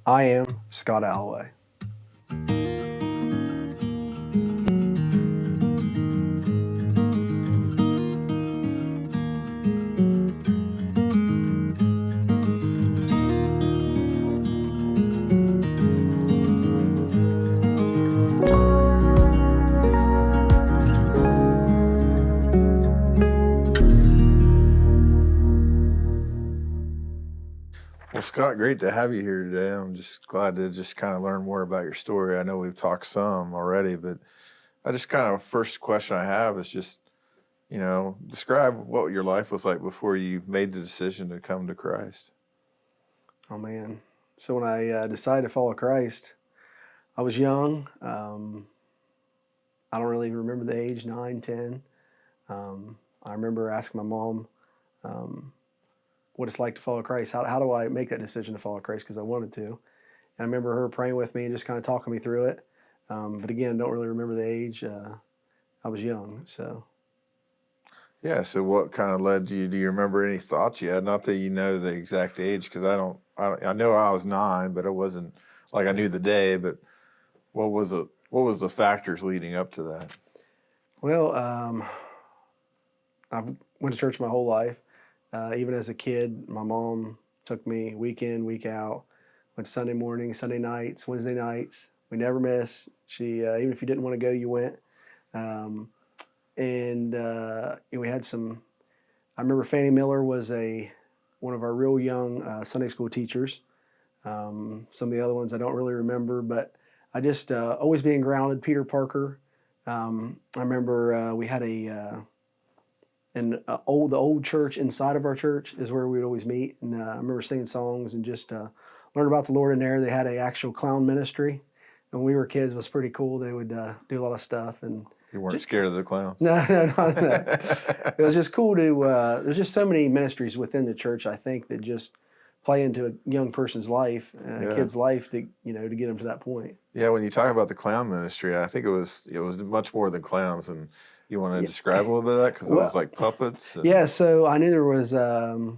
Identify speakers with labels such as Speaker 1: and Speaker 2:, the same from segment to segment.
Speaker 1: I am Scott Alloway.
Speaker 2: Well, Scott, great to have you here today. I'm just glad to just kind of learn more about your story. I know we've talked some already, but I just kind of first question I have is just, describe what your life was like before you made the decision to come to Christ.
Speaker 1: Oh man! So when I decided to follow Christ, I was young. I don't really even remember the age, 9, 10. I remember asking my mom what it's like to follow Christ. How do I make that decision to follow Christ? Because I wanted to. And I remember her praying with me and just kind of talking me through it. But again, don't really remember the age. I was young, so.
Speaker 2: Yeah. So what kind of led you? Do you remember any thoughts you had? Not that you know the exact age, because I know I was 9, but it wasn't like I knew the day. But what was it? What was the factors leading up to that?
Speaker 1: Well, I went to church my whole life. Even as a kid, my mom took me week in, week out. Went Sunday morning, Sunday nights, Wednesday nights. We never missed. She, even if you didn't want to go, you went. And we had some. I remember Fannie Miller was one of our real young Sunday school teachers. Some of the other ones I don't really remember, but I just always being grounded. Peter Parker. I remember we had the old church inside of our church is where we'd always meet, and I remember singing songs and just learn about the Lord in there. They had an actual clown ministry, and when we were kids, it was pretty cool. They would do a lot of stuff, and
Speaker 2: You weren't scared of the clowns?
Speaker 1: no. It was just cool to. There's just so many ministries within the church, I think, that just play into a young person's life, a kid's life, to to get them to that point.
Speaker 2: Yeah, when you talk about the clown ministry, I think it was much more than clowns. And you want to describe a little bit of that, because it was like puppets.
Speaker 1: Yeah, so I knew there was. So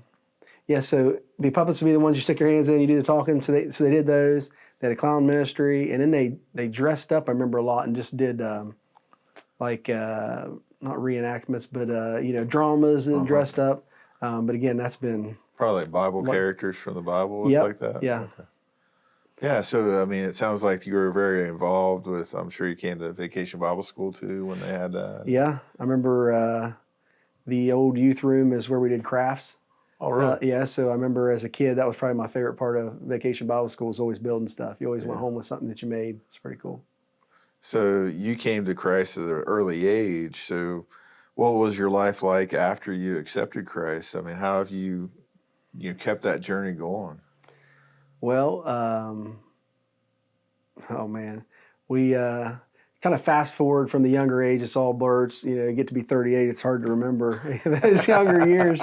Speaker 1: the puppets would be the ones you stick your hands in, you do the talking. So they did those. They had a clown ministry, and then they dressed up. I remember a lot and just did not reenactments, but dramas and dressed up. But again, that's been
Speaker 2: probably like Bible characters from the Bible, like that.
Speaker 1: Yeah.
Speaker 2: Okay. Yeah, so I mean, it sounds like you were very involved with. I'm sure you came to Vacation Bible School too when they had that.
Speaker 1: Yeah, I remember the old youth room is where we did crafts.
Speaker 2: Oh, really?
Speaker 1: Yeah, so I remember as a kid, that was probably my favorite part of Vacation Bible School, is always building stuff. You always went home with something that you made. It's pretty cool.
Speaker 2: So you came to Christ at an early age. So what was your life like after you accepted Christ? I mean, how have you kept that journey going?
Speaker 1: Well, oh man, we kind of fast forward from the younger age. It's all blurs. You get to be 38, it's hard to remember those younger years.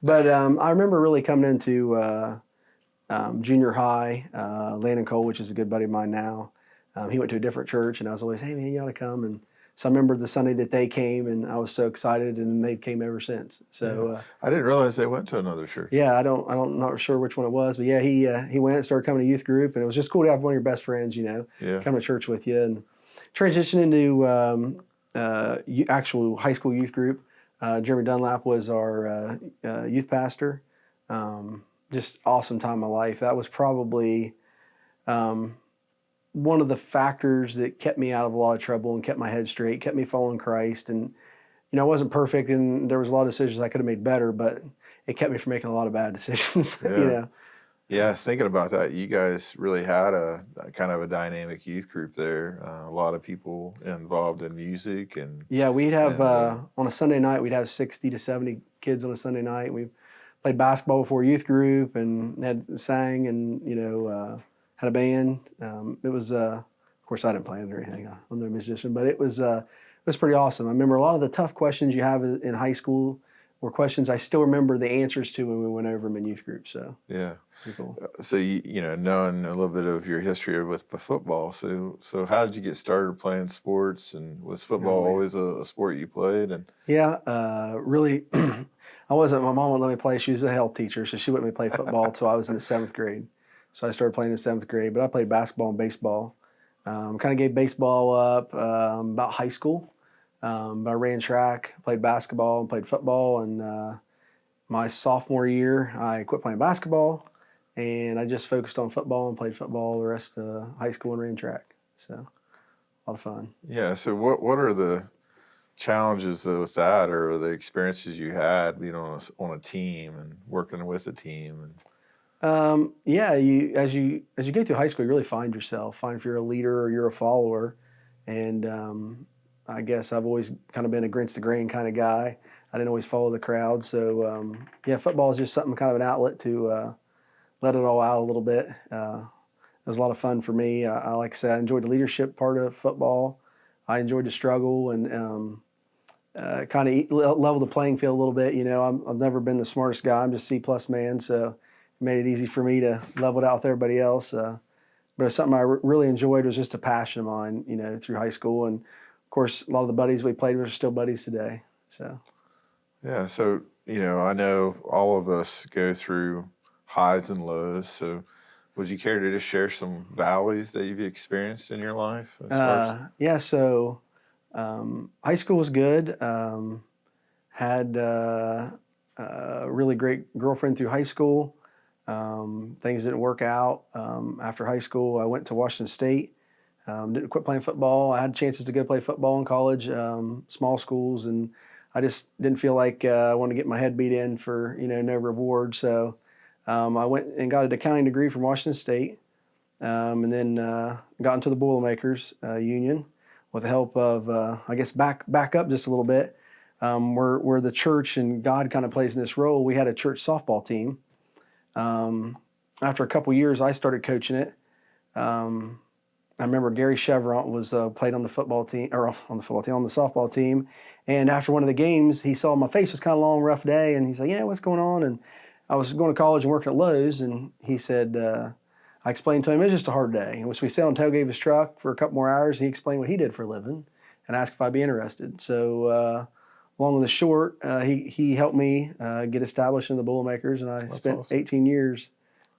Speaker 1: But I remember really coming into junior high. Landon Cole, which is a good buddy of mine now, he went to a different church, and I was always, hey man, you ought to come. And so I remember the Sunday that they came, and I was so excited, and they came ever since. So
Speaker 2: I didn't realize they went to another church.
Speaker 1: Yeah, I'm not sure which one it was, but yeah, he went and started coming to youth group, and it was just cool to have one of your best friends, come to church with you, and transition into actual high school youth group. Jeremy Dunlap was our youth pastor. Just awesome time of my life. That was probably one of the factors that kept me out of a lot of trouble and kept my head straight, kept me following Christ. And, I wasn't perfect, and there was a lot of decisions I could have made better, but it kept me from making a lot of bad decisions,
Speaker 2: Yeah, thinking about that, you guys really had a kind of a dynamic youth group there. A lot of people involved in music.
Speaker 1: Yeah, we'd have, on a Sunday night, we'd have 60 to 70 kids on a Sunday night. We played basketball before youth group and sang and, had a band. It was, of course, I didn't play it or anything. I'm no musician, but it was pretty awesome. I remember a lot of the tough questions you have in high school were questions I still remember the answers to when we went over them in youth group. So
Speaker 2: yeah,
Speaker 1: cool.
Speaker 2: So knowing a little bit of your history with the football. So how did you get started playing sports? And was football always a sport you played? And
Speaker 1: really, I wasn't. My mom wouldn't let me play. She was a health teacher, so she wouldn't let me play football until I was in the 7th grade. So I started playing in 7th grade, but I played basketball and baseball. Kind of gave baseball up about high school. But I ran track, played basketball, and played football. And my sophomore year, I quit playing basketball, and I just focused on football and played football the rest of high school and ran track. So a lot of fun.
Speaker 2: Yeah. So what are the challenges with that, or the experiences you had being on a team and working with a team? And
Speaker 1: Yeah, as you go through high school, you really find yourself, find if you're a leader or you're a follower. And I guess I've always kind of been against the grain kind of guy. I didn't always follow the crowd. So yeah, football is just something, kind of an outlet to let it all out a little bit. It was a lot of fun for me. Like I said, I enjoyed the leadership part of football. I enjoyed the struggle and kind of level the playing field a little bit. I've never been the smartest guy. I'm just C+ man, so it made it easy for me to level it out with everybody else. But it's something I really enjoyed. It was just a passion of mine, through high school. And of course, a lot of the buddies we played with are still buddies today. So
Speaker 2: yeah, so I know all of us go through highs and lows. So would you care to just share some valleys that you've experienced in your life?
Speaker 1: yeah, so high school was good. Had a really great girlfriend through high school. Things didn't work out. After high school, I went to Washington State. Didn't quit playing football. I had chances to go play football in college, small schools, and I just didn't feel like I wanted to get my head beat in for no reward. So I went and got an accounting degree from Washington State, and then got into the Boilermakers union with the help of I guess back up just a little bit. Where the church and God kind of plays in this role. We had a church softball team. After a couple years, I started coaching it. I remember Gary Chevron was played on the football team, or on the softball team. And after one of the games, he saw my face was kind of long, rough day, and he's like, "Yeah, what's going on?" And I was going to college and working at Lowe's, and he said, I explained to him it was just a hard day. And so we sat on the tailgate of his truck for a couple more hours. And he explained what he did for a living, and asked if I'd be interested. So long and the short, he helped me get established in the Boilermakers, and I spent awesome. 18 years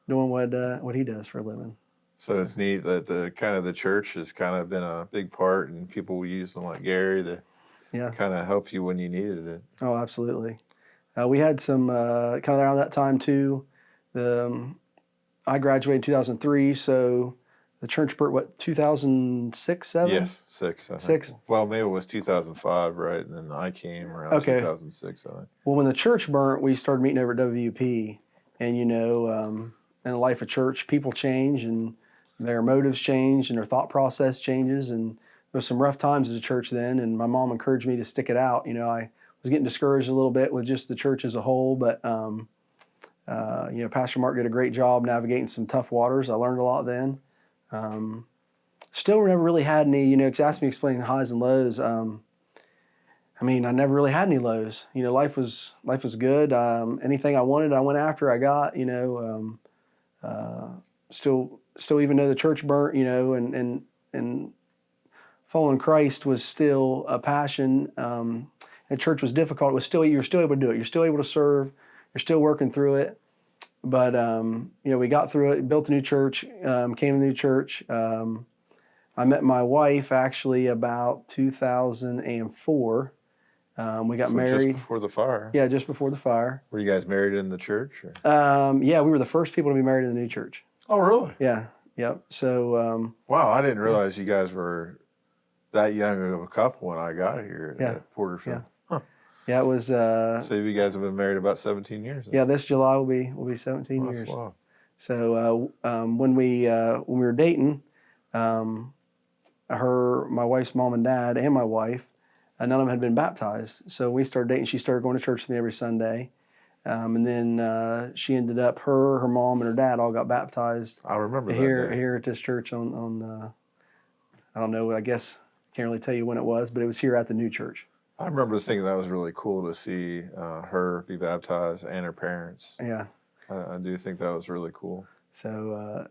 Speaker 1: doing what he does for a living.
Speaker 2: So it's neat that the church has kind of been a big part, and people will use them like Gary to kind of help you when you needed it.
Speaker 1: Oh, absolutely. We had some kind of around that time too. I graduated in 2003, so the church birth, 2006, 7?
Speaker 2: Yes, 6. I think.
Speaker 1: 6?
Speaker 2: Well, maybe it was 2005, right? And then I came around 2006, I think.
Speaker 1: Well, when the church burnt, we started meeting over at WP. And, in the life of church, people change and their motives change and their thought process changes. And there was some rough times at the church then, and my mom encouraged me to stick it out. I was getting discouraged a little bit with just the church as a whole, but Pastor Mark did a great job navigating some tough waters. I learned a lot then. Still never really had any, because asked me to explain highs and lows. I never really had any lows. Life was good. Anything I wanted, I went after. I got. Still, even though the church burnt, and following Christ was still a passion. And church was difficult. You're still able to do it. You're still able to serve. You're still working through it. But we got through it. Built a new church. Came to the new church. I met my wife actually about 2004. We got married.
Speaker 2: Just before the fire.
Speaker 1: Yeah, just before the fire.
Speaker 2: Were you guys married in the church? Or?
Speaker 1: Yeah, we were the first people to be married in the new church.
Speaker 2: Oh, really?
Speaker 1: Yeah. Yep. So.
Speaker 2: Wow, I didn't realize you guys were that young of a couple when I got here at Porterfield.
Speaker 1: Yeah. Huh. Yeah, it was.
Speaker 2: So you guys have been married about 17 years. Then.
Speaker 1: Yeah, this July will be 17 years.
Speaker 2: Wow.
Speaker 1: So when we were dating, my wife's mom and dad, and my wife, none of them had been baptized. So we started dating. She started going to church with me every Sunday. And then she ended up, her mom, and her dad all got baptized.
Speaker 2: I remember
Speaker 1: here at this church on I don't know, I guess, can't really tell you when it was, but it was here at the new church.
Speaker 2: I remember thinking that was really cool to see her be baptized and her parents.
Speaker 1: Yeah.
Speaker 2: I do think that was really cool.
Speaker 1: So,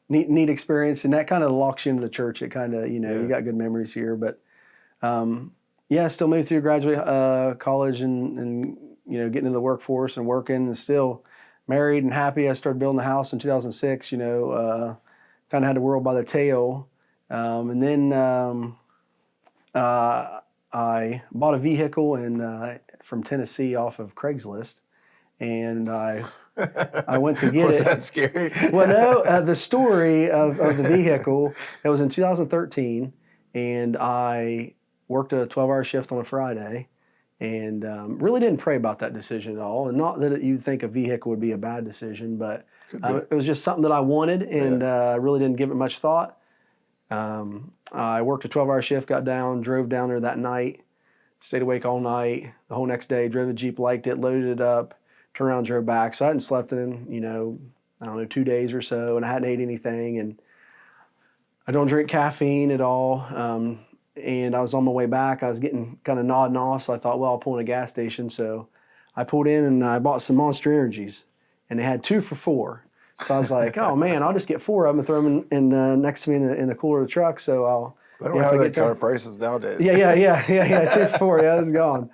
Speaker 1: neat experience. And that kind of locks you into the church. It kind of, you got good memories here. But, still moved through graduate college and getting into the workforce and working, and still married and happy. I started building the house in 2006. Kind of had the world by the tail, and then I bought a vehicle from Tennessee off of Craigslist, and I went to get
Speaker 2: Was
Speaker 1: it.
Speaker 2: that scary?
Speaker 1: Well, no, the story of the vehicle, it was in 2013, and I worked a 12-hour shift on a Friday, and really didn't pray about that decision at all. And not that you'd think a vehicle would be a bad decision, but it was just something that I wanted, and really didn't give it much thought. I worked a 12-hour shift, drove down there that night, stayed awake all night, the whole next day, drove the Jeep, liked it, loaded it up, turned around, drove back. So I hadn't slept in, I don't know, 2 days or so, and I hadn't ate anything, and I don't drink caffeine at all. And I was on my way back. I was getting kind of nodding off, so I thought, well, I'll pull in a gas station. So I pulled in and I bought some Monster Energies, and they had 2 for $4. So I was like, oh man, I'll just get 4 of them and throw them in next to me in the cooler of the truck. So
Speaker 2: They don't have that kind of prices nowadays.
Speaker 1: Yeah, 2 for $4. Yeah, it's gone.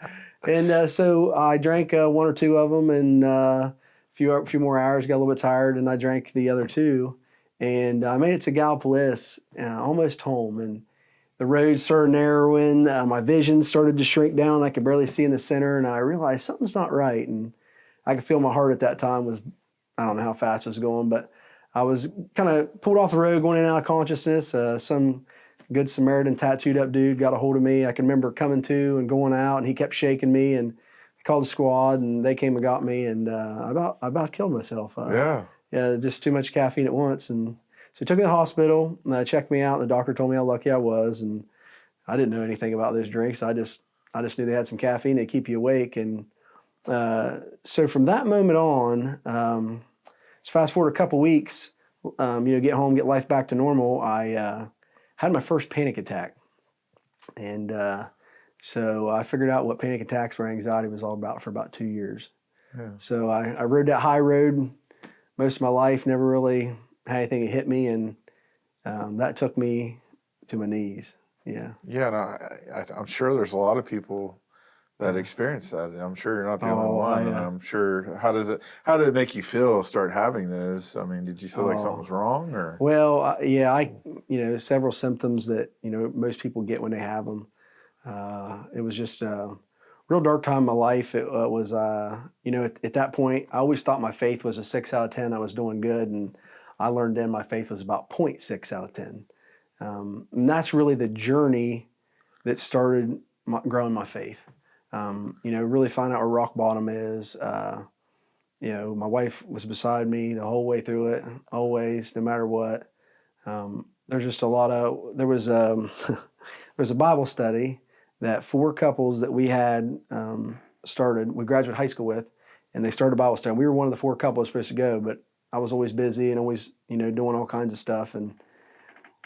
Speaker 1: And so I drank 1 or 2 of them, and a few more hours, got a little bit tired, and I drank the other 2. And I made it to Gallipolis, almost home, and the road started narrowing. My vision started to shrink down. I could barely see in the center, and I realized something's not right. And I could feel my heart at that time was, I don't know how fast it was going, but I was kind of pulled off the road, going in and out of consciousness. Some good Samaritan tattooed up dude got a hold of me. I can remember coming to and going out, and he kept shaking me, and I called the squad, and they came and got me, and I about killed myself. Yeah, just too much caffeine at once. And so he took me to the hospital, and checked me out, and the doctor told me how lucky I was, and I didn't know anything about those drinks. I just knew they had some caffeine to keep you awake. And so from that moment on, let's fast forward a couple weeks, get home, get life back to normal. I had my first panic attack. And so I figured out what panic attacks or anxiety was all about for about 2 years. Yeah. So I rode that high road most of my life, never really had anything hit me, and that took me to my knees. Yeah.
Speaker 2: Yeah, and I'm sure there's a lot of people that experience that. And I'm sure you're not the only one. And I'm sure, how did it make you feel, start having those? I mean, did you feel like something was wrong, or?
Speaker 1: Well, several symptoms that, most people get when they have them. It was just a real dark time in my life. It was, at that point, I always thought my faith was a 6 out of 10. I was doing good. And I learned then my faith was about 0.6 out of 10. And that's really the journey that started growing my faith. Really find out where rock bottom is. My wife was beside me the whole way through it, always, no matter what. There's just there was a Bible study that 4 couples that we had we graduated high school with, and they started a Bible study. We were one of the 4 couples supposed to go, but I was always busy and always, doing all kinds of stuff. And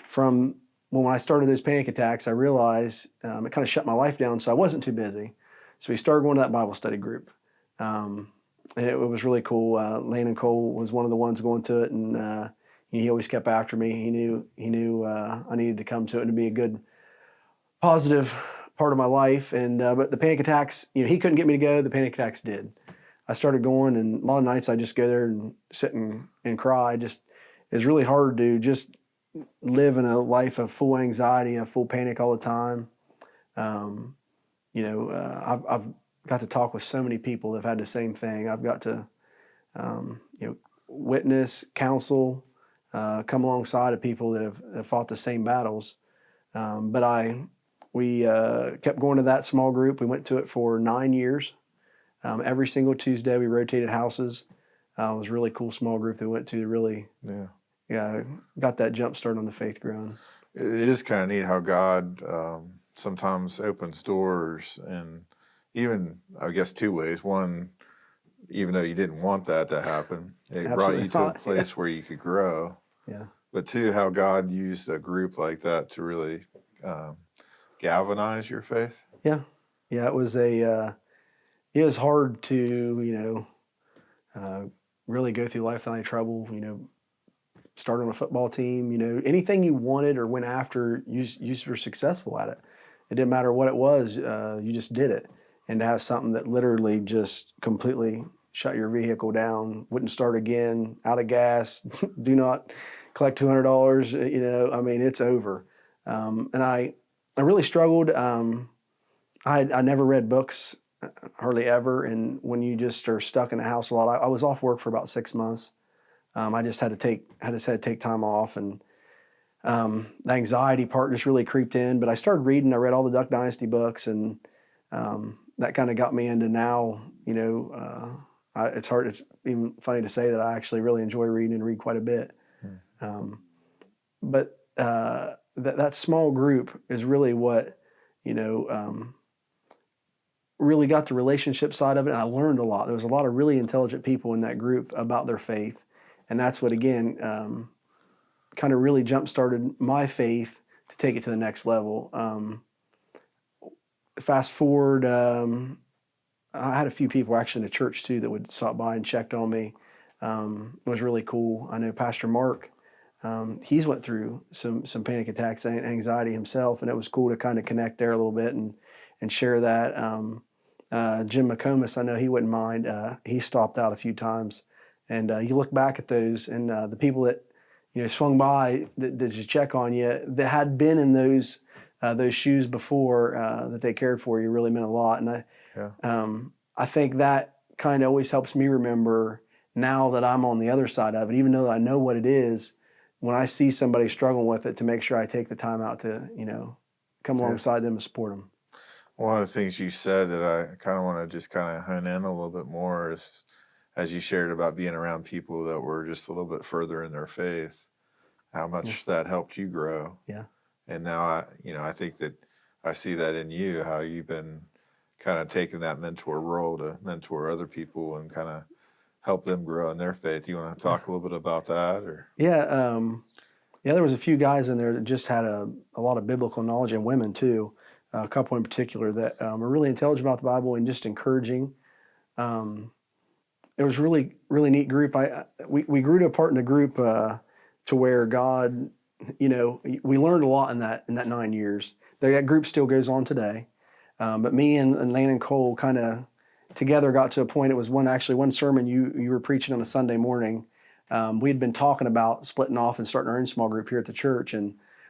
Speaker 1: from when I started those panic attacks, I realized it kind of shut my life down, so I wasn't too busy. So we started going to that Bible study group. And it was really cool. Landon Cole was one of the ones going to it, and he always kept after me. He knew I needed to come to it to be a good, positive part of my life. And but the panic attacks, he couldn't get me to go. The panic attacks did. I started going, and a lot of nights I just go there and sit and cry. It's really hard to just live in a life of full anxiety and full panic all the time. I've got to talk with so many people that have had the same thing. I've got to, witness, counsel, come alongside of people that have fought the same battles. But we kept going to that small group. We went to it for 9 years. Every single Tuesday we rotated houses. It was a really cool small group that we went to really, got that jump start on the faith growing.
Speaker 2: It is kind of neat how God sometimes opens doors, and even, I guess, 2 ways. One, even though you didn't want that to happen, it brought you to a place where you could grow.
Speaker 1: Yeah.
Speaker 2: But 2, how God used a group like that to really galvanize your faith.
Speaker 1: Yeah. Yeah, it was hard to, really go through life without any trouble, start on a football team, anything you wanted or went after, you were successful at it. It didn't matter what it was, you just did it. And to have something that literally just completely shut your vehicle down, wouldn't start again, out of gas, do not collect $200. I mean, it's over. And I really struggled. I never read books, hardly ever. And when you just are stuck in the house a lot, I was off work for about 6 months. I just had to take time off, and the anxiety part just really creeped in. But I started reading. I read all the Duck Dynasty books, and that kind of got me into now. It's hard. It's even funny to say that I actually really enjoy reading and read quite a bit. But that small group is really what really got the relationship side of it. And I learned a lot. There was a lot of really intelligent people in that group about their faith, and that's what again kind of really jump started my faith to take it to the next level. Fast forward, I had a few people actually in the church too that would stop by and checked on me. It was really cool. I know Pastor Mark, he's went through some panic attacks and anxiety himself, and it was cool to kind of connect there a little bit and share that. Jim McComas, I know he wouldn't mind. He stopped out a few times, and you look back at those, and the people that swung by that just check on you that had been in those shoes before, that they cared for you, really meant a lot. And I think that kind of always helps me remember now that I'm on the other side of it, even though I know what it is. When I see somebody struggling with it, to make sure I take the time out to come alongside them and support them.
Speaker 2: One of the things you said that I kind of want to just kind of hone in a little bit more is, as you shared about being around people that were just a little bit further in their faith, how much that helped you grow.
Speaker 1: Yeah.
Speaker 2: And now I think that I see that in you, how you've been kind of taking that mentor role to mentor other people and kind of help them grow in their faith. Do you want to talk a little bit about that? Or
Speaker 1: Yeah, there was a few guys in there that just had a lot of biblical knowledge, and women too. A couple in particular that are really intelligent about the Bible and just encouraging. It was really, really neat group. We grew apart in the group to where God, we learned a lot in that 9 years. That group still goes on today. But me and Lane and Cole kind of together got to a point. It was one sermon you were preaching on a Sunday morning. We had been talking about splitting off and starting our own small group here at the church,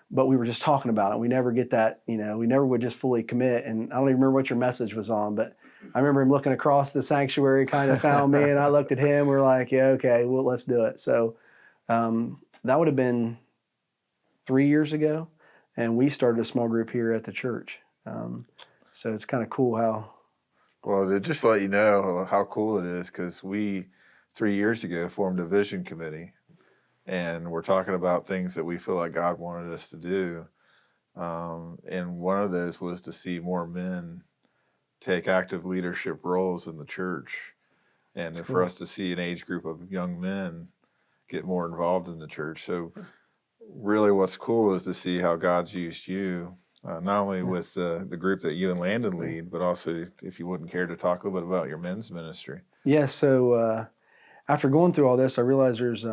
Speaker 1: but we were just talking about it. We never get that, we never would just fully commit. And I don't even remember what your message was on, but I remember him looking across the sanctuary, kind of found me, and I looked at him. We're like, yeah, okay, well, let's do it. So that would have been 3 years ago, and we started a small group here at the church. So it's kind of cool how.
Speaker 2: Well, to just let you know how cool it is, because we 3 years ago formed a vision committee, and we're talking about things that we feel like God wanted us to do. And one of those was to see more men take active leadership roles in the church, and then for us to see an age group of young men get more involved in the church. So really what's cool is to see how God's used you, not only with the group that you and Landon lead, but also if you wouldn't care to talk a little bit about your men's ministry.
Speaker 1: Yeah, so after going through all this, I realized there's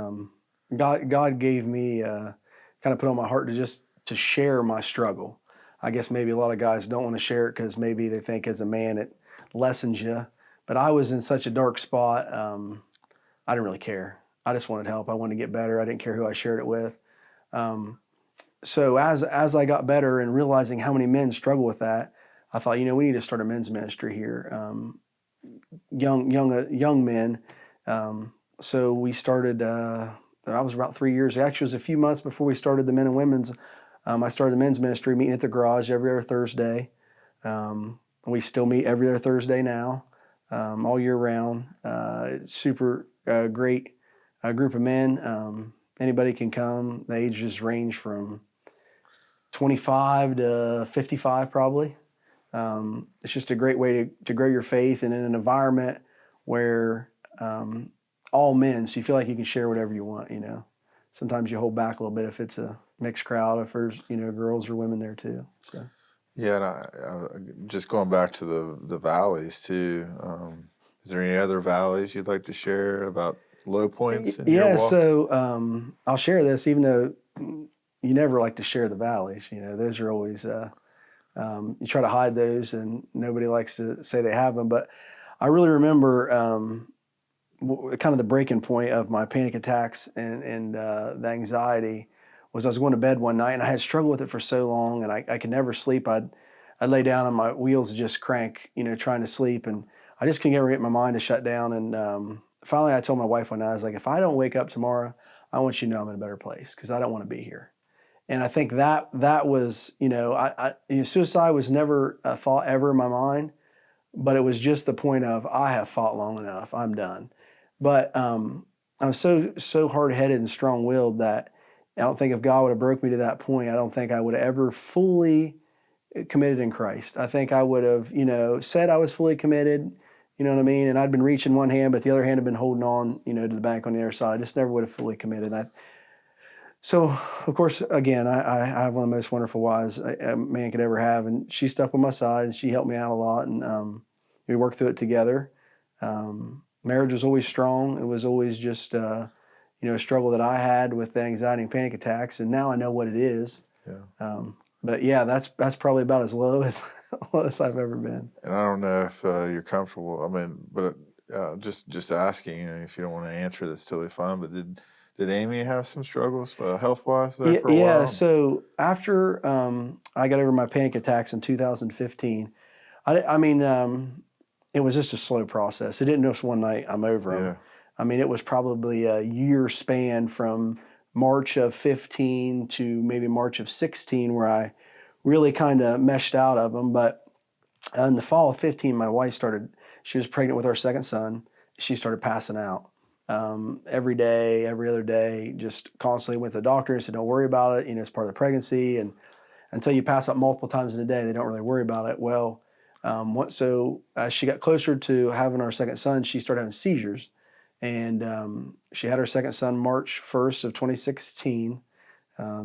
Speaker 1: God gave me kind of put on my heart to share my struggle. I guess maybe a lot of guys don't want to share it because maybe they think as a man it lessens you. But I was in such a dark spot, I didn't really care. I just wanted help. I wanted to get better. I didn't care who I shared it with. So as I got better and realizing how many men struggle with that, I thought, we need to start a men's ministry here. Young men. So we started. I was about 3 years. Actually, it was a few months before we started the men and women's. I started the men's ministry, meeting at the garage every other Thursday. We still meet every other Thursday now, all year round. It's super great group of men. Anybody can come. The ages range from 25 to 55 probably. It's just a great way to grow your faith, and in an environment where all men, so you feel like you can share whatever you want, Sometimes you hold back a little bit if it's a mixed crowd, if there's, girls or women there too. So.
Speaker 2: Yeah, and I just going back to the valleys too, is there any other valleys you'd like to share about low points in your walk?
Speaker 1: So I'll share this, even though you never like to share the valleys. Those are always, you try to hide those, and nobody likes to say they have them. But I really remember kind of the breaking point of my panic attacks and the anxiety was I was going to bed one night and I had struggled with it for so long and I could never sleep. I'd lay down and my wheels would just crank, trying to sleep, and I just couldn't ever get my mind to shut down. And finally, I told my wife one night, I was like, if I don't wake up tomorrow, I want you to know I'm in a better place because I don't want to be here. And I think that was, suicide was never a thought ever in my mind, but it was just the point of I have fought long enough, I'm done. But I'm so hard-headed and strong-willed that I don't think if God would have broke me to that point, I don't think I would have ever fully committed in Christ. I think I would have, said I was fully committed, you know what I mean? And I'd been reaching one hand, but the other hand had been holding on, to the bank on the other side. I just never would have fully committed. So, of course, again, I have one of the most wonderful wives a man could ever have, and she stuck by my side, and she helped me out a lot, and we worked through it together. Marriage was always strong. It was always just, a struggle that I had with anxiety and panic attacks, and now I know what it is.
Speaker 2: Yeah.
Speaker 1: But yeah, that's probably about as low as I've ever been.
Speaker 2: And I don't know if you're comfortable. I mean, but just asking, if you don't want to answer, that's totally fine. But did Amy have some struggles health-wise there for a while?
Speaker 1: Yeah. So after I got over my panic attacks in 2015, it was just a slow process. It didn't just one night I'm over them.
Speaker 2: Yeah.
Speaker 1: I mean, it was probably a year span from March of 15 to maybe March of 16 where I really kind of meshed out of them. But in the fall of 15, my wife she was pregnant with our second son. She started passing out every day, every other day, just constantly went to the doctor and said, don't worry about it. It's part of the pregnancy. And until you pass out multiple times in a day, they don't really worry about it. Well, so as she got closer to having our second son, she started having seizures. And she had her second son March 1st of 2016.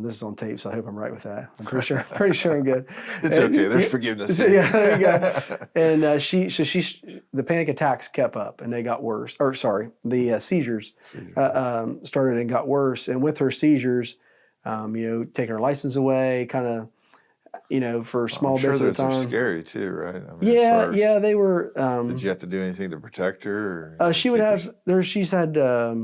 Speaker 1: This is on tape, so I hope I'm right with that. I'm pretty sure I'm good.
Speaker 2: It's okay. There's forgiveness.
Speaker 1: Yeah, there you go. And the panic attacks kept up, and they got worse. Or sorry, the seizures started and got worse. And with her seizures, taking her license away, kind of. For small bits of time.
Speaker 2: I'm sure those are scary too, right? I mean,
Speaker 1: yeah, they were.
Speaker 2: Did you have to do anything to protect her?
Speaker 1: She would have. She's had. I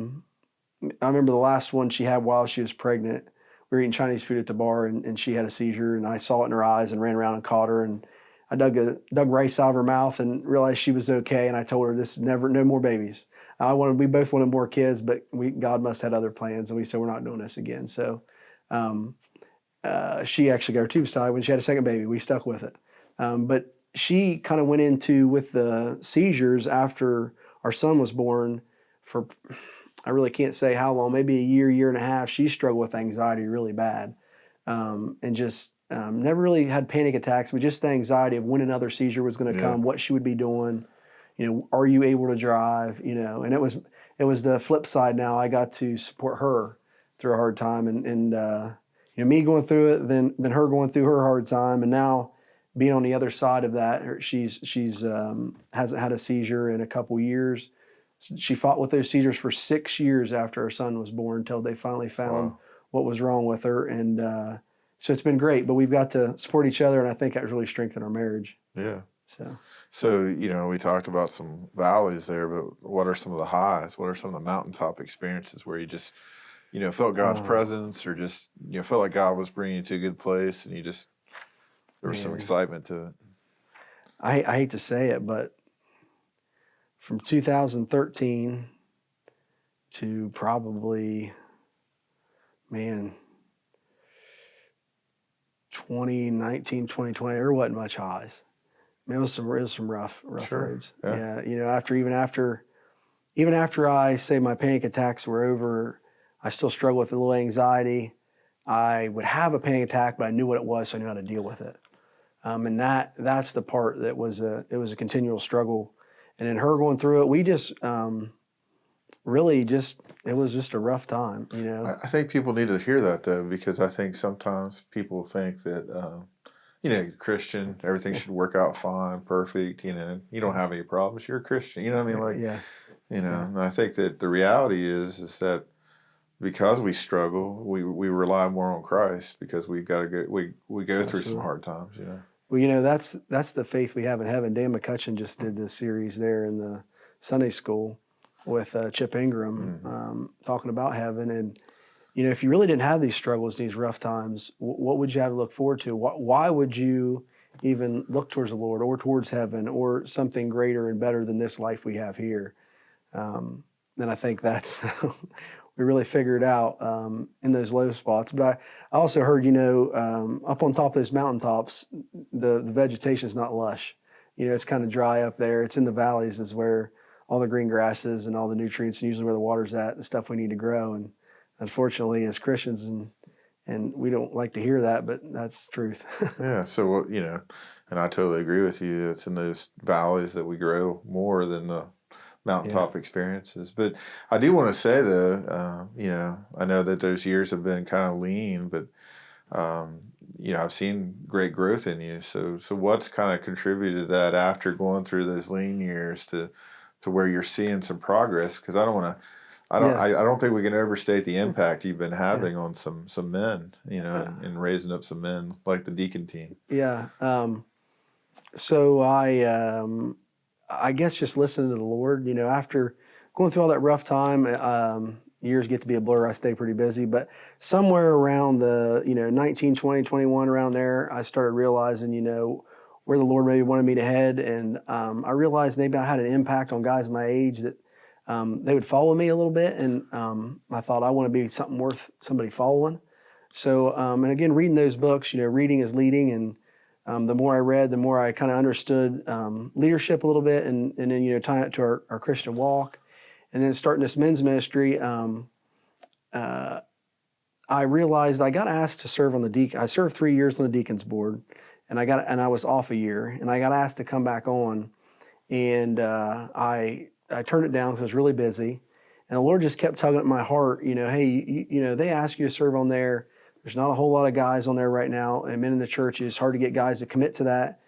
Speaker 1: remember the last one she had while she was pregnant. We were eating Chinese food at the bar, and she had a seizure, and I saw it in her eyes and ran around and caught her, and I dug rice out of her mouth and realized she was okay, and I told her this is no more babies. We both wanted more kids, but God must have had other plans, and we said we're not doing this again. So. She actually got her tubes tied when she had a second baby. We stuck with it. But she kind of went into with the seizures after our son was born for, I really can't say how long, maybe a year and a half. She struggled with anxiety really bad and just never really had panic attacks, but just the anxiety of when another seizure was going to come, what she would be doing, are you able to drive, and it was the flip side. Now I got to support her through a hard time and me going through it, then her going through her hard time, and now being on the other side of that, she's hasn't had a seizure in a couple years. She fought with those seizures for 6 years after her son was born until they finally found what was wrong with her, and so it's been great. But we've got to support each other, and I think that really strengthened our marriage.
Speaker 2: Yeah.
Speaker 1: So
Speaker 2: we talked about some valleys there, but what are some of the highs? What are some of the mountaintop experiences where you just felt God's presence, or just felt like God was bringing you to a good place, and there was some excitement to it?
Speaker 1: I hate to say it, but from 2013 to probably, 2019, 2020, there wasn't much highs. It was some rough roads. Yeah, even after I say my panic attacks were over, I still struggle with a little anxiety. I would have a panic attack, but I knew what it was, so I knew how to deal with it. And that's the part that was a continual struggle. And in her going through it, we just it was just a rough time,
Speaker 2: I think people need to hear that though, because I think sometimes people think that you're Christian, everything should work out fine, perfect. You don't have any problems. You're a Christian. You know what I mean? And I think that the reality is that because we struggle, we rely more on Christ because we go through some hard times.
Speaker 1: Well, that's the faith we have in heaven. Dan McCutcheon just did this series there in the Sunday school, with Chip Ingram,
Speaker 2: Mm-hmm.
Speaker 1: talking about heaven. And, if you really didn't have these struggles, these rough times, what would you have to look forward to? Why would you even look towards the Lord or towards heaven or something greater and better than this life we have here? And I think that's we really figured out in those low spots. But I also heard, up on top of those mountaintops, the vegetation is not lush. It's kind of dry up there. It's in the valleys is where all the green grasses and all the nutrients, and usually where the water's at, the stuff we need to grow. And unfortunately, as Christians, and we don't like to hear that, but that's the truth.
Speaker 2: Yeah. So, and I totally agree with you. It's in those valleys that we grow more than the mountaintop experiences. But I do want to say, though, I know that those years have been kind of lean, but, I've seen great growth in you. So what's kind of contributed to that after going through those lean years to where you're seeing some progress? Because I don't think we can overstate the impact you've been having on some men, and raising up some men like the deacon team.
Speaker 1: Yeah. So I guess just listening to the Lord, after going through all that rough time, years get to be a blur. I stay pretty busy, but somewhere around the, 19, 20, 21, around there, I started realizing, where the Lord maybe wanted me to head. And I realized maybe I had an impact on guys my age that they would follow me a little bit. And I thought I want to be something worth somebody following. So, and again, reading those books, reading is leading. And the more I read, the more I kind of understood leadership a little bit, and then tying it to our Christian walk, and then starting this men's ministry. I realized I got asked to serve on the deacon. I served 3 years on the deacons board, and I was off a year, and I got asked to come back on, and I turned it down because I was really busy, and the Lord just kept tugging at my heart. Hey, they ask you to serve on there. There's not a whole lot of guys on there right now, and men in the church, it's hard to get guys to commit to that.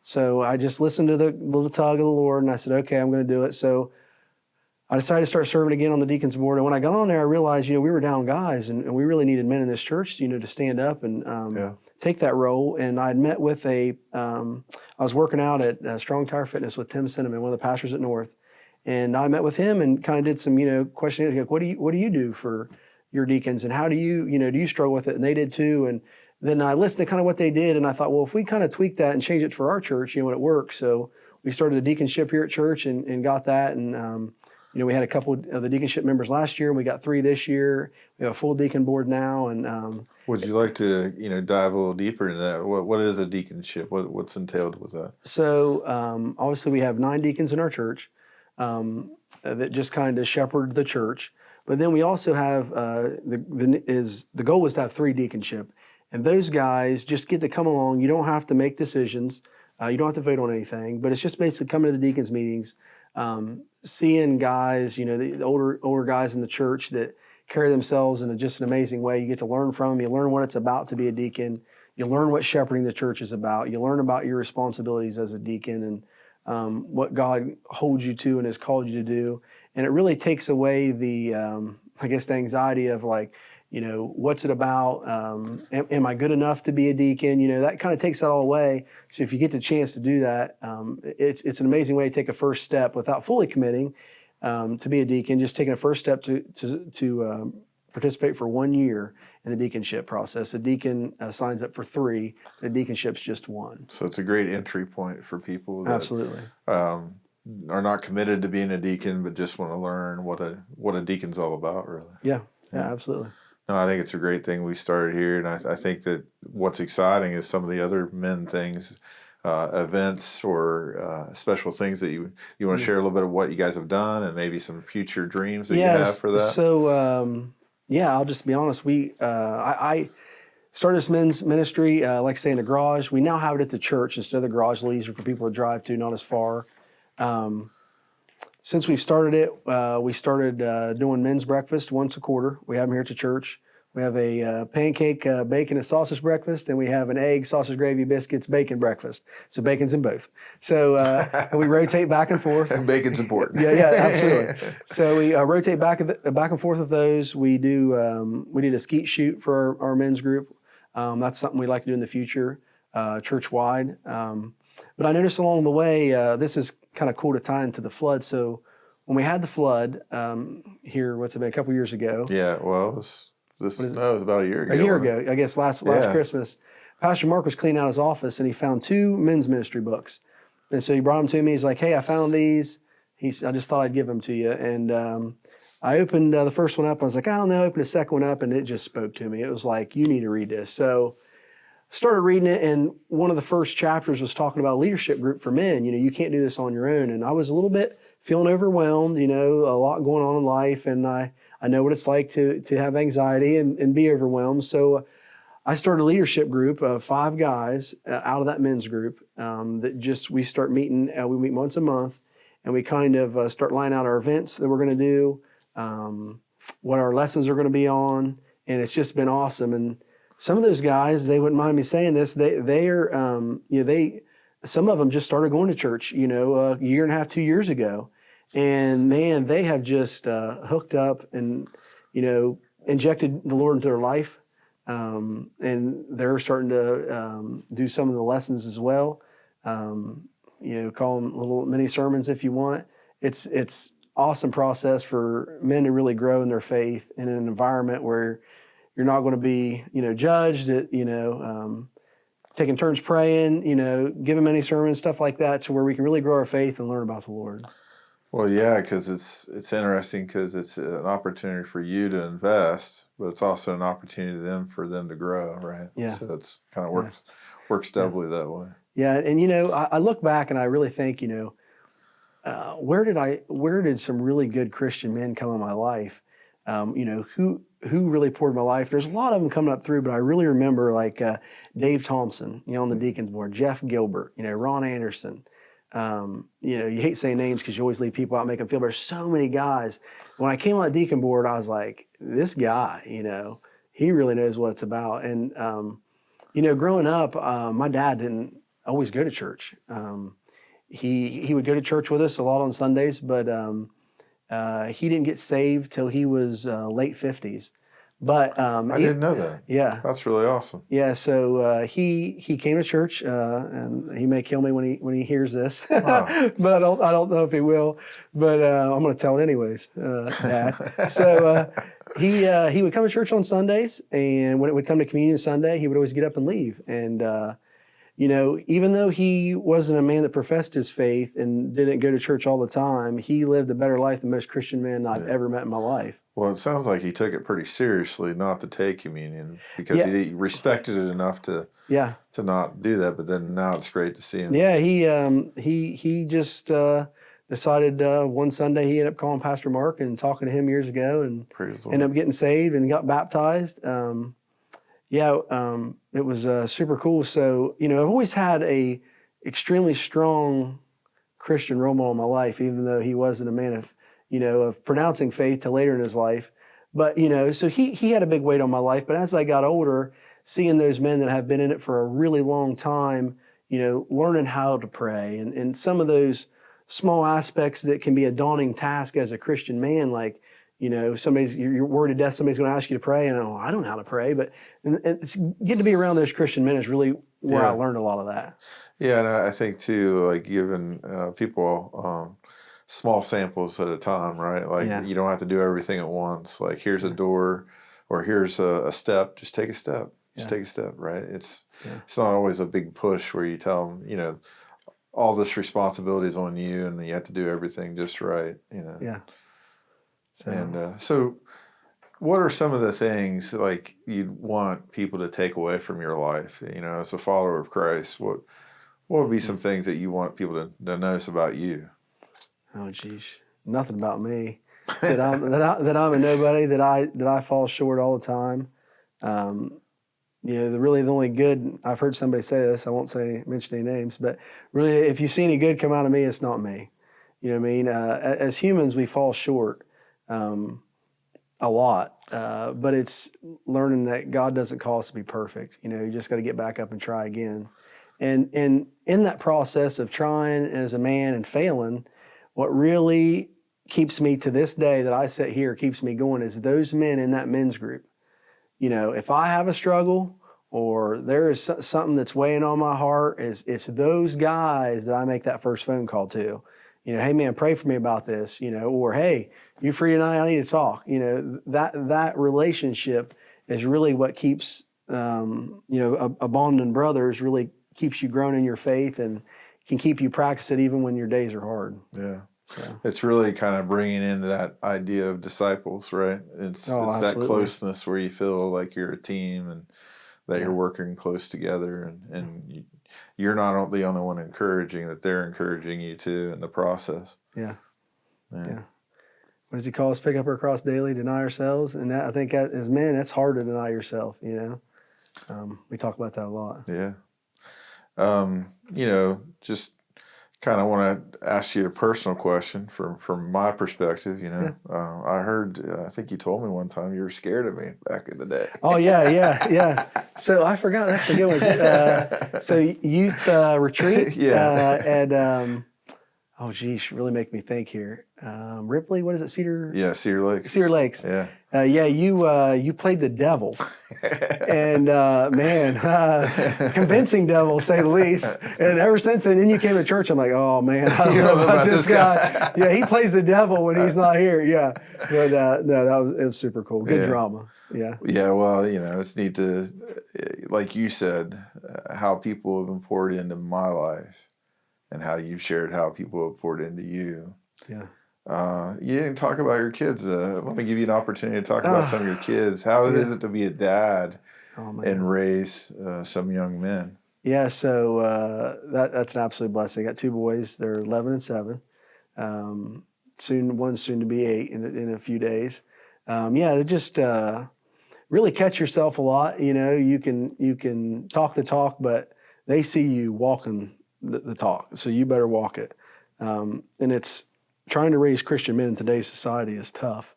Speaker 1: So I just listened to the little tug of the Lord, and I said, okay, I'm going to do it. So I decided to start serving again on the deacons board. And when I got on there, I realized, we were down guys, and we really needed men in this church, to stand up and take that role. And I'd met with I was working out at Strong Tire Fitness with Tim Cinnamon, one of the pastors at North. And I met with him and kind of did some, questioning, like, what do you do for your deacons, and how do you, do you struggle with it? And they did too. And then I listened to kind of what they did, and I thought, well, if we kind of tweak that and change it for our church, it works. So we started a deaconship here at church and got that. And, we had a couple of the deaconship members last year, and we got 3 this year. We have a full deacon board now. And
Speaker 2: would you like to, dive a little deeper into that? What is a deaconship? What's entailed with that?
Speaker 1: So obviously we have 9 deacons in our church that just kind of shepherd the church. But then we also have the goal is to have 3 deaconship, and those guys just get to come along. You don't have to make decisions. You don't have to vote on anything, but it's just basically coming to the deacons meetings, seeing guys, the older guys in the church that carry themselves in just an amazing way. You get to learn from them. You learn what it's about to be a deacon. You learn what shepherding the church is about. You learn about your responsibilities as a deacon and what God holds you to and has called you to do. And it really takes away the, the anxiety of like, what's it about? Am I good enough to be a deacon? That kind of takes that all away. So if you get the chance to do that, it's an amazing way to take a first step without fully committing to be a deacon, just taking a first step to participate for 1 year in the deaconship process. A deacon signs up for 3, and a deaconship's just 1.
Speaker 2: So it's a great entry point for people that
Speaker 1: Absolutely.
Speaker 2: Are not committed to being a deacon, but just want to learn what a deacon's all about, really.
Speaker 1: Yeah, absolutely.
Speaker 2: No, I think it's a great thing we started here, and I think that what's exciting is some of the other men things, events or special things that you want to share a little bit of what you guys have done and maybe some future dreams that you have for that.
Speaker 1: So I'll just be honest. I started this men's ministry, like I say, in a garage. We now have it at the church instead of the garage, a little easier for people to drive to, not as far. Since we've started it, we started doing men's breakfast once a quarter. We have them here at the church. We have a pancake, bacon, and sausage breakfast, and we have an egg, sausage, gravy, biscuits, bacon breakfast. So bacon's in both. So and we rotate back and forth.
Speaker 2: Bacon's important.
Speaker 1: Yeah, absolutely. So we rotate back and forth with those. We did a skeet shoot for our men's group. That's something we'd like to do in the future, church-wide. But I noticed along the way, this is kind of cool to tie into the flood. So when we had the flood here, what's it been, a couple years ago?
Speaker 2: Yeah, well, it was about a year ago.
Speaker 1: A year ago, I guess last
Speaker 2: Yeah.
Speaker 1: Christmas. Pastor Mark was cleaning out his office, and he found 2 men's ministry books. And so he brought them to me. He's like, "Hey, I found these." I just thought I'd give them to you. And I opened the first one up. I was like, I don't know. I opened the second one up, and it just spoke to me. It was like, you need to read this. So started reading it, and one of the first chapters was talking about a leadership group for men. You can't do this on your own. And I was a little bit feeling overwhelmed, a lot going on in life, and I know what it's like to have anxiety and be overwhelmed. So I started a leadership group of 5 guys out of that men's group we start meeting. We meet once a month, and we kind of start laying out our events that we're going to do, what our lessons are going to be on, and it's just been awesome. And some of those guys, they wouldn't mind me saying this, some of them just started going to church, a year and a half, 2 years ago, and man, they have just hooked up and injected the Lord into their life. And they're starting to do some of the lessons as well. Call them little mini sermons if you want. It's awesome process for men to really grow in their faith in an environment where you're not going to be, judged, taking turns praying, giving many sermons, stuff like that, to where we can really grow our faith and learn about the Lord.
Speaker 2: Well, yeah, because it's interesting because it's an opportunity for you to invest, but it's also an opportunity for them to grow, right?
Speaker 1: Yeah.
Speaker 2: So it's kind of works doubly that way.
Speaker 1: Yeah, and I look back and I really think, where did some really good Christian men come in my life? Who really poured in my life? There's a lot of them coming up through, but I really remember like Dave Thompson, on the deacons board, Jeff Gilbert, Ron Anderson. You hate saying names because you always leave people out and make them feel better. So many guys. When I came on the deacon board, I was like, this guy, he really knows what it's about. And, growing up, my dad didn't always go to church. He would go to church with us a lot on Sundays, but he didn't get saved till he was late 50s. But
Speaker 2: I didn't know that.
Speaker 1: Yeah,
Speaker 2: that's really awesome.
Speaker 1: Yeah, so he came to church, and he may kill me when he hears this,
Speaker 2: Wow.
Speaker 1: but I don't know if he will. But I'm going to tell it anyways, Dad. So he would come to church on Sundays, and when it would come to Communion Sunday, he would always get up and leave. And even though he wasn't a man that professed his faith and didn't go to church all the time, he lived a better life than most Christian men I've ever met in my life.
Speaker 2: Well, it sounds like he took it pretty seriously not to take communion because he respected it enough to not do that. But then now it's great to see him.
Speaker 1: Yeah, he just decided one Sunday he ended up calling Pastor Mark and talking to him years ago, and ended up getting saved and got baptized. It was super cool. So I've always had a extremely strong Christian role model in my life, even though he wasn't a man of pronouncing faith till later in his life. But, so he had a big weight on my life. But as I got older, seeing those men that have been in it for a really long time, learning how to pray and some of those small aspects that can be a daunting task as a Christian man, like, you're worried to death somebody's going to ask you to pray, and I don't know how to pray. But it's getting to be around those Christian men is really where I learned a lot of that.
Speaker 2: Yeah, and I think too, like giving people small samples at a time, right? Like you don't have to do everything at once. Like here's a door, or here's a step. Just take a step. Just take a step, right? It's not always a big push where you tell them, all this responsibility is on you, and you have to do everything just right.
Speaker 1: Yeah.
Speaker 2: So what are some of the things like you'd want people to take away from your life? As a follower of Christ, what would be some things that you want people to notice about you?
Speaker 1: Oh, geez, nothing about me. That I'm a nobody. That I fall short all the time. The only good, I've heard somebody say this. I won't mention any names, but really, if you see any good come out of me, it's not me. You know what I mean? As humans, we fall short a lot, but it's learning that God doesn't call us to be perfect. You just got to get back up and try again. And in that process of trying as a man and failing, what really keeps me to this day that I sit here, keeps me going, is those men in that men's group. If I have a struggle or there is something that's weighing on my heart, it's those guys that I make that first phone call to. hey man, pray for me about this, or hey, you free tonight? I need to talk. That relationship is really what keeps, a bond in brothers really keeps you growing in your faith and can keep you practice it even when your days are hard.
Speaker 2: Yeah.
Speaker 1: So
Speaker 2: it's really kind of bringing into that idea of disciples, right? It's that closeness where you feel like you're a team and that you're working close together, and you're not the only one encouraging, that they're encouraging you too in the process.
Speaker 1: Yeah. What does he call us? Pick up our cross daily, deny ourselves. And I think as men, that's hard to deny yourself, we talk about that a lot.
Speaker 2: Yeah. Just kind of want to ask you a personal question from my perspective. I heard, I think you told me one time you were scared of me back in the day.
Speaker 1: Oh yeah. So I forgot, that's a good one. So youth retreat at oh geez, really make me think here. Ripley, what is it? Cedar
Speaker 2: Lakes.
Speaker 1: Cedar Lakes.
Speaker 2: Yeah.
Speaker 1: You played the devil, and convincing devil, to say the least. And ever since then you came to church, I'm like, oh man, I don't know about this guy. Yeah, he plays the devil when he's not here. Yeah, but no, it was super cool. Good drama. Yeah.
Speaker 2: Yeah. Well, it's neat to, like you said, how people have poured into my life, and how you shared how people have poured into you.
Speaker 1: Yeah.
Speaker 2: You didn't talk about your kids. Let me give you an opportunity to talk about some of your kids. How is it to be a dad and raise some young men? Yeah,
Speaker 1: so that's an absolute blessing. I got two boys. They're 11 and 7. One's soon to be 8 in a few days. They just really catch yourself a lot. You can talk the talk, but they see you walking the talk, so you better walk it. And it's trying to raise Christian men in today's society is tough.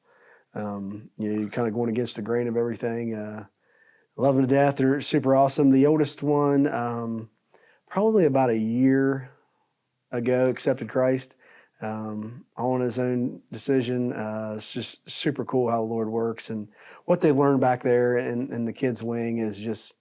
Speaker 1: You're kind of going against the grain of everything. Love them to death. They're super awesome. The oldest one, probably about a year ago, accepted Christ on his own decision. It's just super cool how the Lord works, and what they've learned back there in the kids' wing is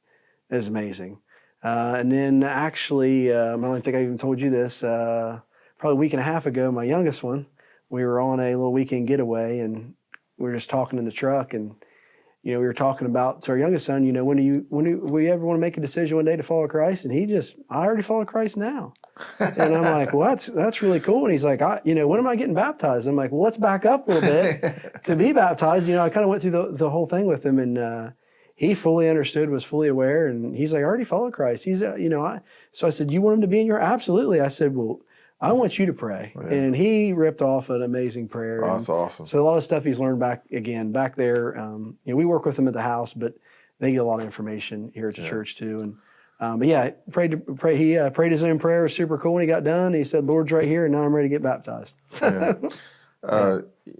Speaker 1: amazing. And then actually, I don't think I even told you this, probably a week and a half ago, my youngest one, we were on a little weekend getaway, and we were just talking in the truck, and we were talking about, to our youngest son, when do we ever want to make a decision one day to follow Christ? And I already follow Christ now. And I'm like, well, that's really cool. And he's like, when am I getting baptized? I'm like, well, let's back up a little bit to be baptized. I kind of went through the whole thing with him, and he fully understood, was fully aware, and he's like, I already follow Christ. He's, so I said, you want him to be in your? Absolutely. I said, well, I want you to pray. Yeah. And he ripped off an amazing prayer.
Speaker 2: Oh, that's awesome.
Speaker 1: So a lot of stuff he's learned back there. We work with him at the house, but they get a lot of information here at the church too. And he prayed his own prayer. It was super cool. When he got done, he said, Lord's right here, and now I'm ready to get baptized.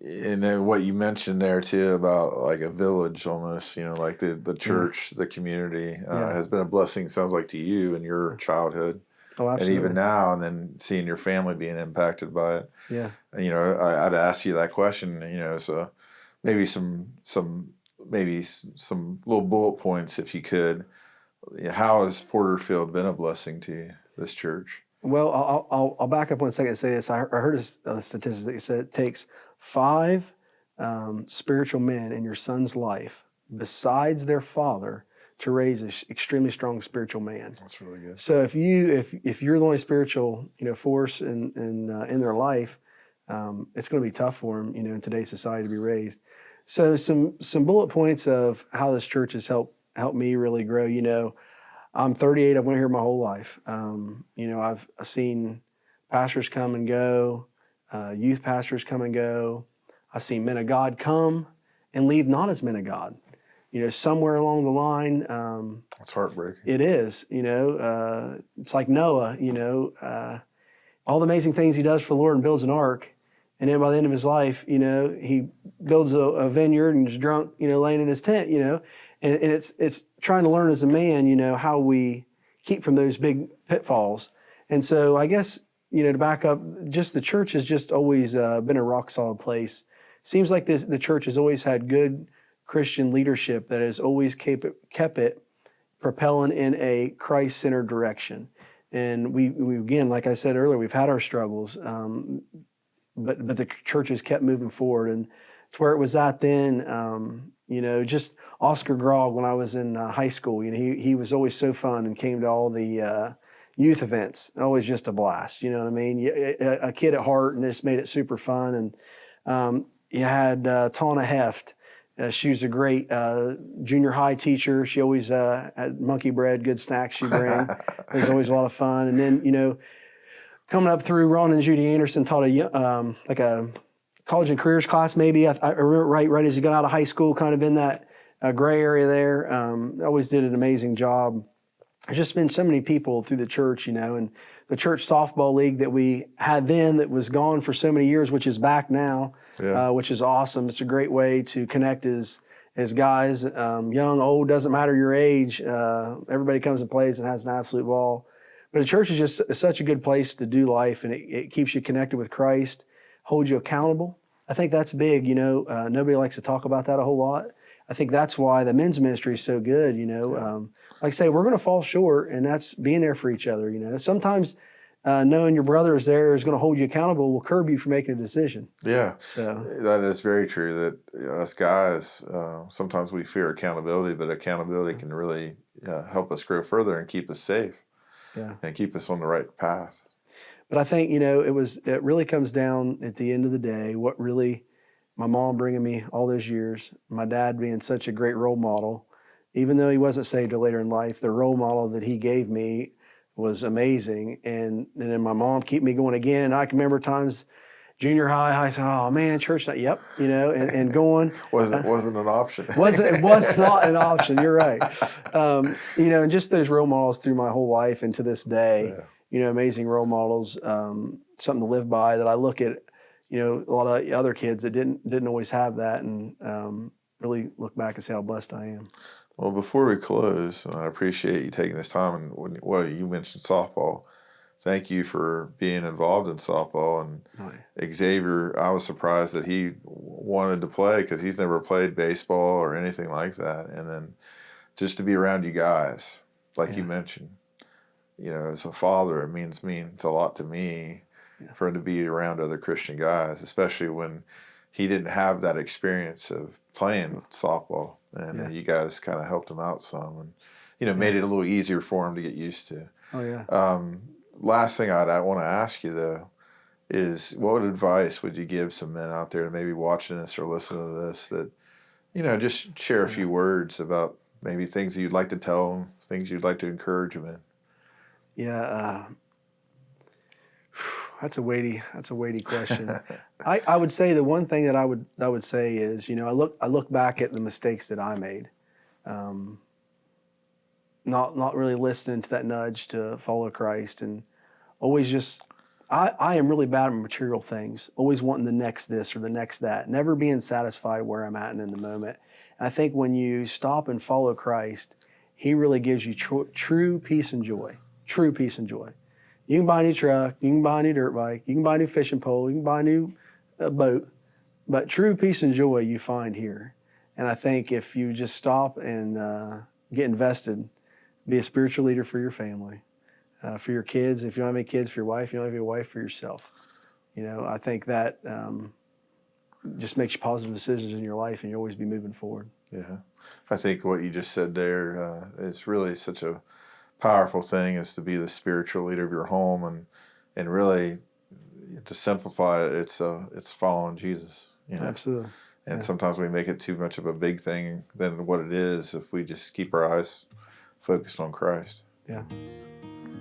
Speaker 2: And then what you mentioned there too about like a village almost, like the church, the community has been a blessing, sounds like, to you in your childhood.
Speaker 1: Oh, absolutely.
Speaker 2: And even now, and then seeing your family being impacted by it.
Speaker 1: Yeah.
Speaker 2: And, I'd ask you that question, so maybe some little bullet points, if you could. How has Porterfield been a blessing to you, this church?
Speaker 1: Well, I'll back up 1 second and say this. I heard a statistic that said it takes 5 spiritual men in your son's life, besides their father, to raise an extremely strong spiritual man.
Speaker 2: That's really good.
Speaker 1: So if you're the only spiritual force in their life, it's going to be tough for them in today's society to be raised. So some bullet points of how this church has helped me really grow. I'm 38. I've been here my whole life. I've seen pastors come and go, youth pastors come and go. I've seen men of God come and leave not as men of God. Somewhere along the line,
Speaker 2: it's heartbreaking.
Speaker 1: It is. It's like Noah. All the amazing things he does for the Lord and builds an ark, and then by the end of his life, he builds a vineyard and is drunk, laying in his tent, and it's trying to learn as a man, how we keep from those big pitfalls. And so I guess to back up, just the church has just always been a rock solid place. Seems like the church has always had good Christian leadership that has always kept it propelling in a Christ-centered direction. And we again, like I said earlier, we've had our struggles, but the church has kept moving forward, and to where it was at then. Just Oscar Grog when I was in high school. He was always so fun and came to all the youth events. Always just a blast. You know what I mean? A kid at heart, and just made it super fun. And you had Tawna Heft. She was a great junior high teacher. She always had monkey bread, good snacks she'd bring. It was always a lot of fun. And then, coming up through, Ron and Judy Anderson taught like a college and careers class maybe. I remember right as you got out of high school, kind of in that gray area there. Always did an amazing job. There's just been so many people through the church, and the church softball league that we had then that was gone for so many years, which is back now.
Speaker 2: Yeah.
Speaker 1: Which is awesome. It's a great way to connect as guys, young, old, doesn't matter your age. Everybody comes and plays and has an absolute ball. But the church is just such a good place to do life, and it keeps you connected with Christ, holds you accountable. I think that's big. Nobody likes to talk about that a whole lot. I think that's why the men's ministry is so good. Like I say, we're going to fall short, and that's being there for each other. Sometimes knowing your brother is there is going to hold you accountable will curb you from making a decision.
Speaker 2: Yeah,
Speaker 1: so
Speaker 2: that is very true. That us guys, sometimes we fear accountability, but accountability can really help us grow further and keep us safe.
Speaker 1: Yeah,
Speaker 2: and keep us on the right path.
Speaker 1: But I think it really comes down at the end of the day. What really, my mom bringing me all those years, my dad being such a great role model, even though he wasn't saved till later in life, the role model that he gave me was amazing. And then my mom kept me going again. I can remember times, junior high, I said, "Oh man, church night." Yep, and going
Speaker 2: wasn't an option.
Speaker 1: It was not an option. You're right. And just those role models through my whole life and to this day.
Speaker 2: Yeah.
Speaker 1: Amazing role models. Something to live by. That I look at, a lot of other kids that didn't always have that, and really look back and say how blessed I am.
Speaker 2: Well, before we close, I appreciate you taking this time. And you mentioned softball. Thank you for being involved in softball. And Xavier, I was surprised that he wanted to play because he's never played baseball or anything like that. And then just to be around you guys, like you mentioned, as a father, it means a lot to me for him to be around other Christian guys, especially when he didn't have that experience of playing softball. And then you guys kind of helped him out some and, made it a little easier for him to get used to.
Speaker 1: Oh, yeah.
Speaker 2: Last thing I want to ask you, though, is what advice would you give some men out there maybe watching this or listening to this that, just share a few words about maybe things that you'd like to tell them, things you'd like to encourage them in?
Speaker 1: Yeah, that's a weighty question. I would say the one thing that I would say is, I look back at the mistakes that I made. Not really listening to that nudge to follow Christ, and always just, I am really bad at material things, always wanting the next this or the next that, never being satisfied where I'm at and in the moment. And I think when you stop and follow Christ, He really gives you true peace and joy, true peace and joy. You can buy a new truck, you can buy a new dirt bike, you can buy a new fishing pole, you can buy a new boat, but true peace and joy you find here. And I think if you just stop and get invested, be a spiritual leader for your family, for your kids. If you don't have any kids, for your wife. If you don't have a wife, for yourself. I think that just makes you positive decisions in your life, and you'll always be moving forward.
Speaker 2: Yeah. I think what you just said there is really such a powerful thing, is to be the spiritual leader of your home, and really, to simplify it, it's following Jesus.
Speaker 1: Absolutely.
Speaker 2: And sometimes we make it too much of a big thing than what it is if we just keep our eyes focused on Christ.
Speaker 1: Yeah.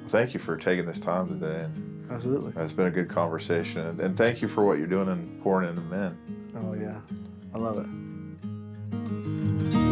Speaker 2: Thank you for taking this time today. And
Speaker 1: absolutely.
Speaker 2: It's been a good conversation. And thank you for what you're doing and pouring into men.
Speaker 1: Oh, yeah. I love it.